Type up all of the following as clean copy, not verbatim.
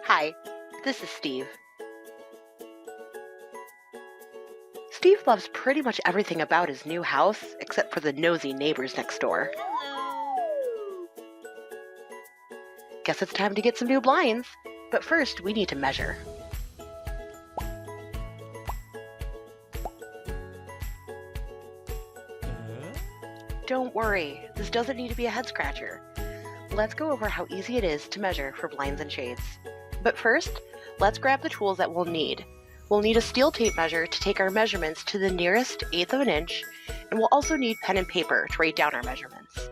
Hi, this is Steve. Steve loves pretty much everything about his new house except for the nosy neighbors next door. Hello. Guess it's time to get some new blinds. But first, we need to measure. Don't worry, this doesn't need to be a head scratcher. Let's go over how easy it is to measure for blinds and shades. But first, let's grab the tools that we'll need. We'll need a steel tape measure to take our measurements to the nearest eighth of an inch, and we'll also need pen and paper to write down our measurements.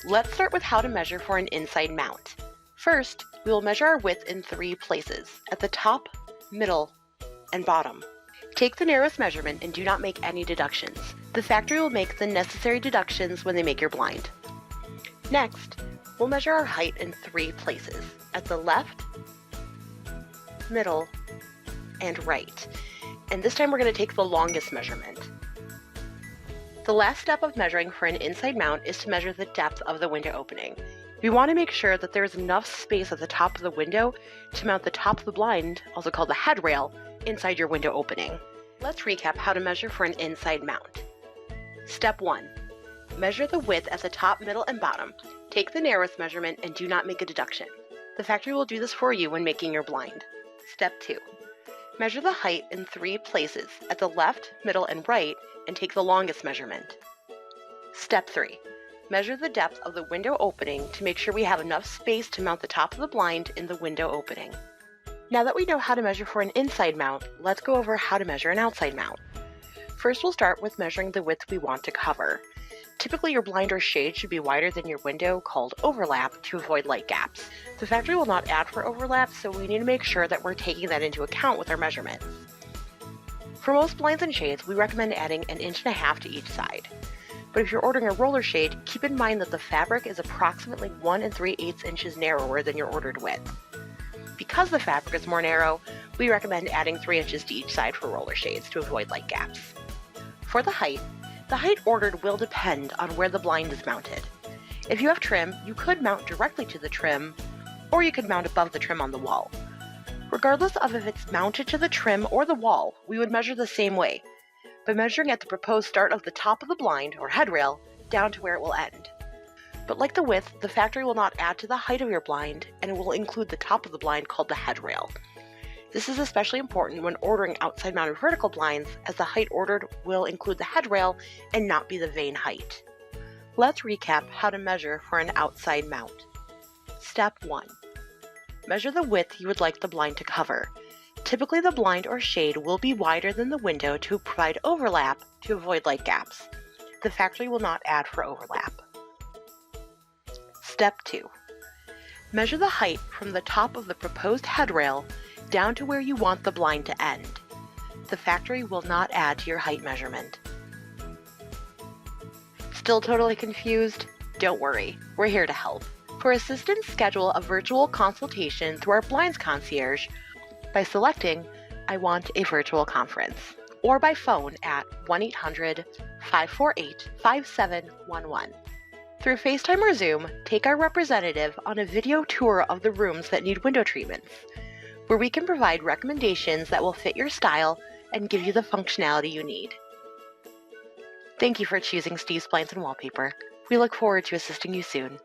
Let's start with how to measure for an inside mount. First, we will measure our width in 3 places, at the top, middle, and bottom. Take the narrowest measurement and do not make any deductions. The factory will make the necessary deductions when they make your blind. Next, we'll measure our height in 3 places, at the left, middle, and right. And this time we're going to take the longest measurement. The last step of measuring for an inside mount is to measure the depth of the window opening. We want to make sure that there is enough space at the top of the window to mount the top of the blind, also called the head rail, inside your window opening. Let's recap how to measure for an inside mount. Step 1. Measure the width at the top, middle, and bottom. Take the narrowest measurement and do not make a deduction. The factory will do this for you when making your blind. Step 2. Measure the height in 3 places, at the left, middle, and right, and take the longest measurement. Step 3. Measure the depth of the window opening to make sure we have enough space to mount the top of the blind in the window opening. Now that we know how to measure for an inside mount, let's go over how to measure an outside mount. First, we'll start with measuring the width we want to cover. Typically, your blind or shade should be wider than your window, called overlap, to avoid light gaps. The factory will not add for overlap, so we need to make sure that we're taking that into account with our measurements. For most blinds and shades, we recommend adding 1.5 inches to each side. But if you're ordering a roller shade, keep in mind that the fabric is approximately 1 3/8 inches narrower than your ordered width. Because the fabric is more narrow, we recommend adding 3 inches to each side for roller shades to avoid light gaps. For the height ordered will depend on where the blind is mounted. If you have trim, you could mount directly to the trim, or you could mount above the trim on the wall. Regardless of if it's mounted to the trim or the wall, we would measure the same way, by measuring at the proposed start of the top of the blind, or head rail, down to where it will end. But like the width, the factory will not add to the height of your blind, and it will include the top of the blind called the head rail. This is especially important when ordering outside mounted vertical blinds, as the height ordered will include the head rail and not be the vane height. Let's recap how to measure for an outside mount. Step 1. Measure the width you would like the blind to cover. Typically, the blind or shade will be wider than the window to provide overlap to avoid light gaps. The factory will not add for overlap. Step 2. Measure the height from the top of the proposed head rail down to where you want the blind to end. The factory will not add to your height measurement. Still totally confused? Don't worry, we're here to help. For assistance, schedule a virtual consultation through our Blinds Concierge by selecting I want a virtual conference, or by phone at 1-800-548-5711. Through FaceTime or Zoom, take our representative on a video tour of the rooms that need window treatments, where we can provide recommendations that will fit your style and give you the functionality you need. Thank you for choosing Steve's Blinds and Wallpaper. We look forward to assisting you soon.